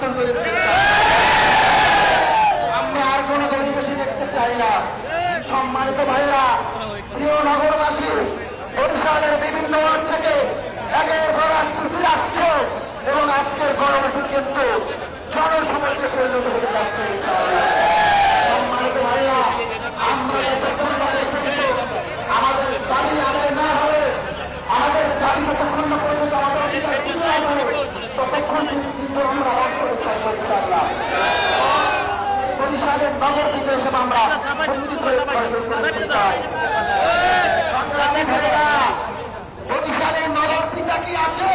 পরিবর্তন করে দিতে চাই। আমরা আর কোন গরিবেশি দেখতে চাই না। সম্মানিত ভাইরা, প্রিয় নগরবাসী, বরিশালের বিভিন্ন ওয়ার্ড থেকে একের পর এক মিছিল আসছে এবং আজকের গণমিছিল কিন্তু জনসমাজকে পরিণত হতে যাচ্ছে। সম্মানিত ভাইরা, আমরা আমাদের দাবি আদায় না হলে, আমাদের দাবি যতক্ষণ না পর্যন্ত আমাদের অধিকার ফিরে আসবে ততক্ষণ কিন্তু আমরা রাগ করে থাকবো ইনশাআল্লাহ। বরিশালের নগর পিতা হিসেবে আমরা সংগ্রামী ভাইরা, বরিশালের নগর পিতা কি আছে?